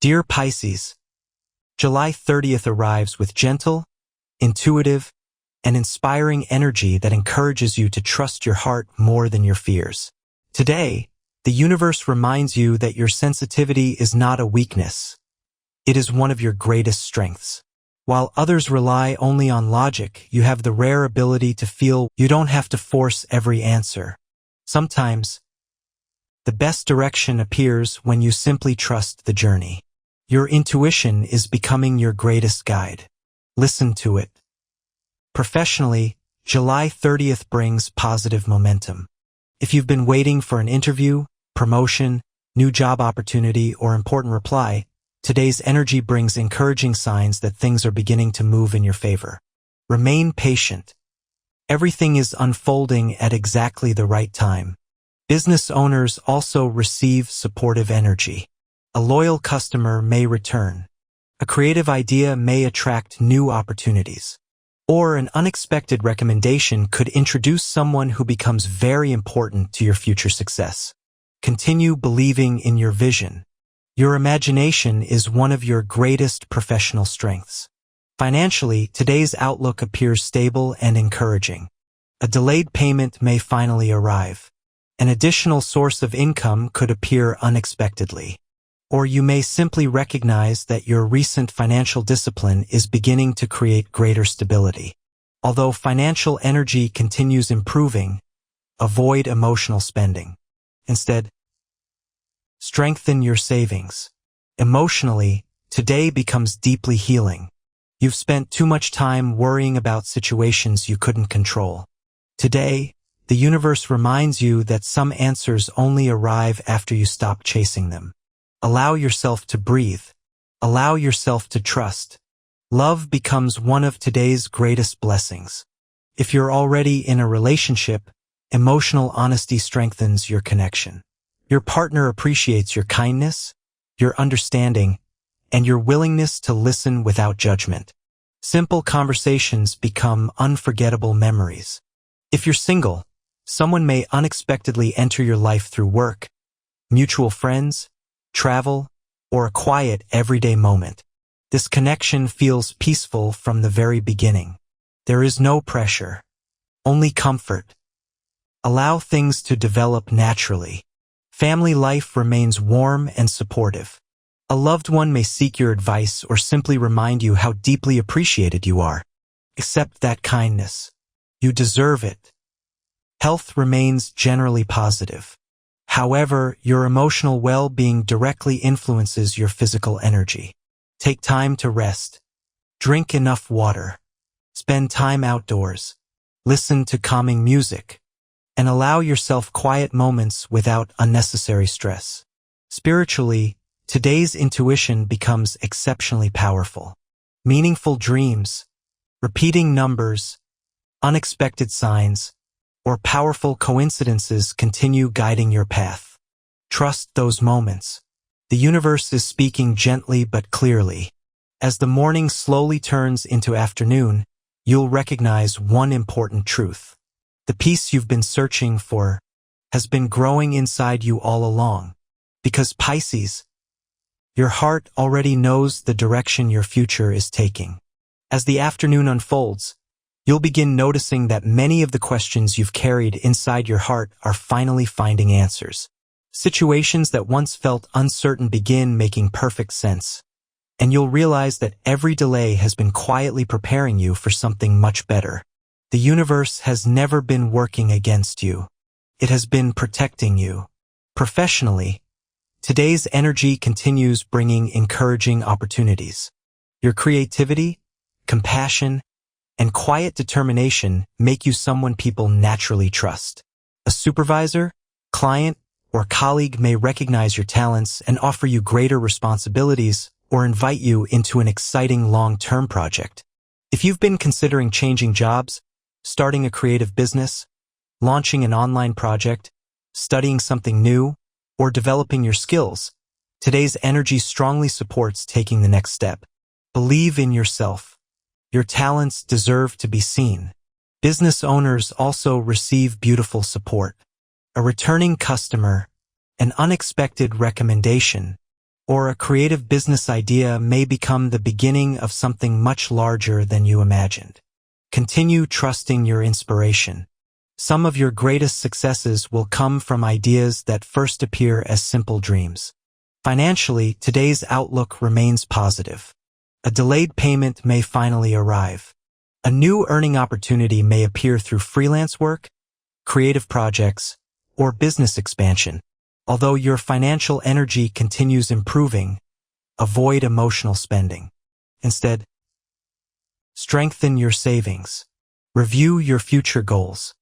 Dear Pisces, July 30th arrives with gentle, intuitive, and inspiring energy that encourages you to trust your heart more than your fears. Today, the universe reminds you that your sensitivity is not a weakness. It is one of your greatest strengths. While others rely only on logic, you have the rare ability to feel. You don't have to force every answer. Sometimes, the best direction appears when you simply trust the journey. Your intuition is becoming your greatest guide. Listen to it. Professionally, July 30th brings positive momentum. If you've been waiting for an interview, promotion, new job opportunity, or important reply, today's energy brings encouraging signs that things are beginning to move in your favor. Remain patient. Everything is unfolding at exactly the right time. Business owners also receive supportive energy. A loyal customer may return. A creative idea may attract new opportunities. Or an unexpected recommendation could introduce someone who becomes very important to your future success. Continue believing in your vision. Your imagination is one of your greatest professional strengths. Financially, today's outlook appears stable and encouraging. A delayed payment may finally arrive. An additional source of income could appear unexpectedly. Or you may simply recognize that your recent financial discipline is beginning to create greater stability. Although financial energy continues improving, avoid emotional spending. Instead, strengthen your savings. Emotionally, today becomes deeply healing. You've spent too much time worrying about situations you couldn't control. Today, the universe reminds you that some answers only arrive after you stop chasing them. Allow yourself to breathe. Allow yourself to trust. Love becomes one of today's greatest blessings. If you're already in a relationship, emotional honesty strengthens your connection. Your partner appreciates your kindness, your understanding, and your willingness to listen without judgment. Simple conversations become unforgettable memories. If you're single, someone may unexpectedly enter your life through work, mutual friends, travel, or a quiet everyday moment. This connection feels peaceful from the very beginning. There is no pressure, only comfort. Allow things to develop naturally. Family life remains warm and supportive. A loved one may seek your advice or simply remind you how deeply appreciated you are. Accept that kindness. You deserve it. Health remains generally positive. However, your emotional well-being directly influences your physical energy. Take time to rest. Drink enough water. Spend time outdoors. Listen to calming music. And allow yourself quiet moments without unnecessary stress. Spiritually, today's intuition becomes exceptionally powerful. Meaningful dreams, repeating numbers, unexpected signs, or powerful coincidences continue guiding your path. Trust those moments. The universe is speaking gently but clearly. As the morning slowly turns into afternoon, you'll recognize one important truth. The peace you've been searching for has been growing inside you all along. Because Pisces, your heart already knows the direction your future is taking. As the afternoon unfolds, you'll begin noticing that many of the questions you've carried inside your heart are finally finding answers. Situations that once felt uncertain begin making perfect sense. And you'll realize that every delay has been quietly preparing you for something much better. The universe has never been working against you. It has been protecting you. Professionally, today's energy continues bringing encouraging opportunities. Your creativity, compassion, and quiet determination make you someone people naturally trust. A supervisor, client, or colleague may recognize your talents and offer you greater responsibilities or invite you into an exciting long-term project. If you've been considering changing jobs, starting a creative business, launching an online project, studying something new, or developing your skills, today's energy strongly supports taking the next step. Believe in yourself. Your talents deserve to be seen. Business owners also receive beautiful support. A returning customer, an unexpected recommendation, or a creative business idea may become the beginning of something much larger than you imagined. Continue trusting your inspiration. Some of your greatest successes will come from ideas that first appear as simple dreams. Financially, today's outlook remains positive. A delayed payment may finally arrive. A new earning opportunity may appear through freelance work, creative projects, or business expansion. Although your financial energy continues improving, avoid emotional spending. Instead, strengthen your savings. Review your future goals.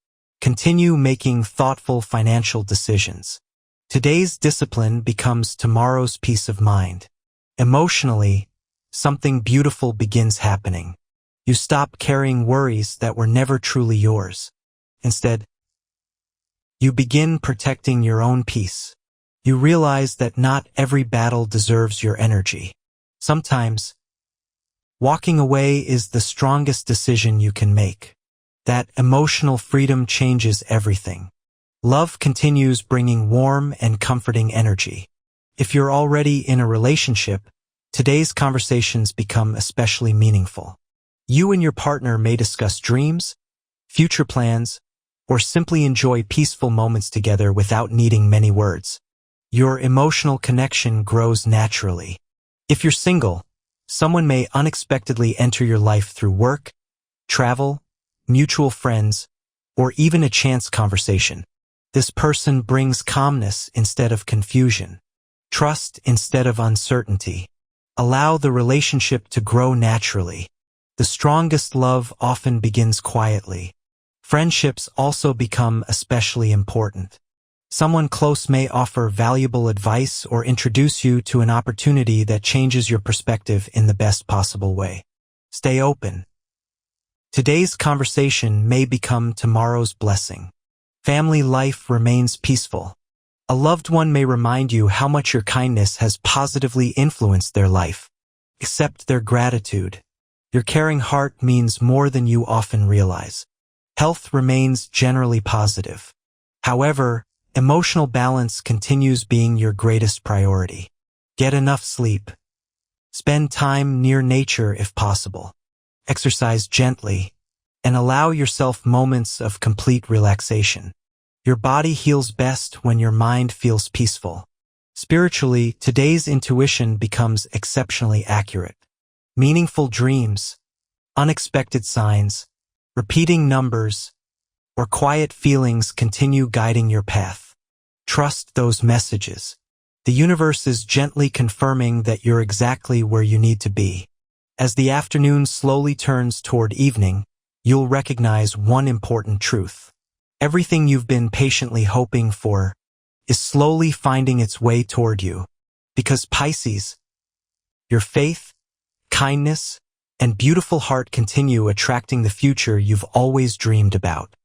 Continue making thoughtful financial decisions. Today's discipline becomes tomorrow's peace of mind. Emotionally, something beautiful begins happening. You stop carrying worries that were never truly yours. Instead, you begin protecting your own peace. You realize that not every battle deserves your energy. Sometimes, walking away is the strongest decision you can make. That emotional freedom changes everything. Love continues bringing warm and comforting energy. If you're already in a relationship, today's conversations become especially meaningful. You and your partner may discuss dreams, future plans, or simply enjoy peaceful moments together without needing many words. Your emotional connection grows naturally. If you're single, someone may unexpectedly enter your life through work, travel, mutual friends, or even a chance conversation. This person brings calmness instead of confusion, trust instead of uncertainty. Allow the relationship to grow naturally. The strongest love often begins quietly. Friendships also become especially important. Someone close may offer valuable advice or introduce you to an opportunity that changes your perspective in the best possible way. Stay open. Today's conversation may become tomorrow's blessing. Family life remains peaceful. A loved one may remind you how much your kindness has positively influenced their life. Accept their gratitude. Your caring heart means more than you often realize. Health remains generally positive. However, emotional balance continues being your greatest priority. Get enough sleep. Spend time near nature if possible. Exercise gently, and allow yourself moments of complete relaxation. Your body heals best when your mind feels peaceful. Spiritually, today's intuition becomes exceptionally accurate. Meaningful dreams, unexpected signs, repeating numbers, or quiet feelings continue guiding your path. Trust those messages. The universe is gently confirming that you're exactly where you need to be. As the afternoon slowly turns toward evening, you'll recognize one important truth. Everything you've been patiently hoping for is slowly finding its way toward you. Because Pisces, your faith, kindness, and beautiful heart continue attracting the future you've always dreamed about.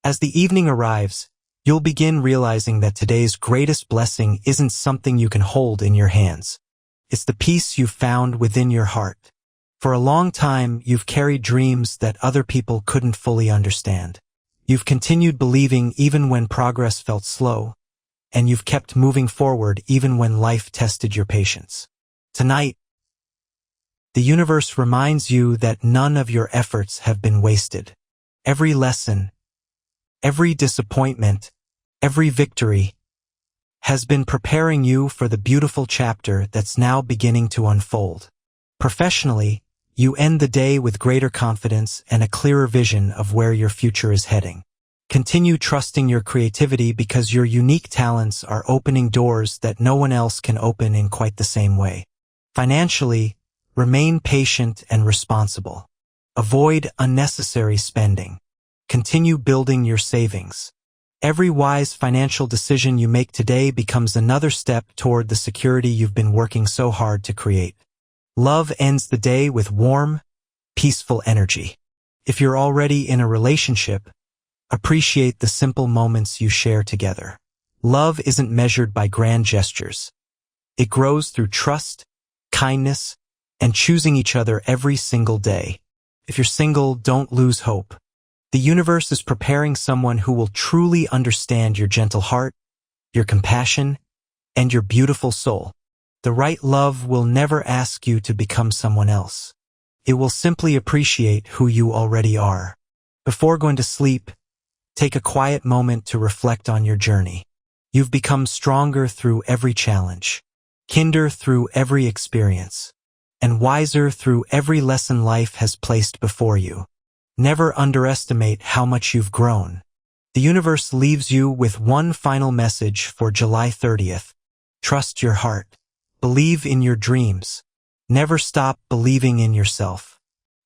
As the evening arrives, you'll begin realizing that today's greatest blessing isn't something you can hold in your hands. It's the peace you've found within your heart. For a long time, you've carried dreams that other people couldn't fully understand. You've continued believing even when progress felt slow, and you've kept moving forward even when life tested your patience. Tonight, the universe reminds you that none of your efforts have been wasted. Every lesson, every disappointment, every victory has been preparing you for the beautiful chapter that's now beginning to unfold. Professionally, you end the day with greater confidence and a clearer vision of where your future is heading. Continue trusting your creativity because your unique talents are opening doors that no one else can open in quite the same way. Financially, remain patient and responsible. Avoid unnecessary spending. Continue building your savings. Every wise financial decision you make today becomes another step toward the security you've been working so hard to create. Love ends the day with warm, peaceful energy. If you're already in a relationship, appreciate the simple moments you share together. Love isn't measured by grand gestures. It grows through trust, kindness, and choosing each other every single day. If you're single, don't lose hope. The universe is preparing someone who will truly understand your gentle heart, your compassion, and your beautiful soul. The right love will never ask you to become someone else. It will simply appreciate who you already are. Before going to sleep, take a quiet moment to reflect on your journey. You've become stronger through every challenge, kinder through every experience, and wiser through every lesson life has placed before you. Never underestimate how much you've grown. The universe leaves you with one final message for July 30th. Trust your heart. Believe in your dreams. Never stop believing in yourself.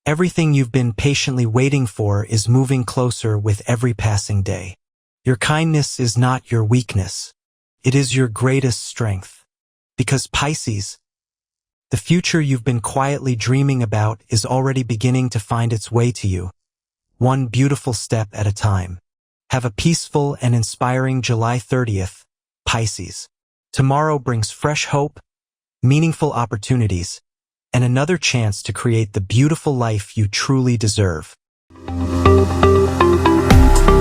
Everything you've been patiently waiting for is moving closer with every passing day. Your kindness is not your weakness. It is your greatest strength. Because Pisces, the future you've been quietly dreaming about is already beginning to find its way to you, one beautiful step at a time. Have a peaceful and inspiring July 30th, Pisces. Tomorrow brings fresh hope, meaningful opportunities, and another chance to create the beautiful life you truly deserve.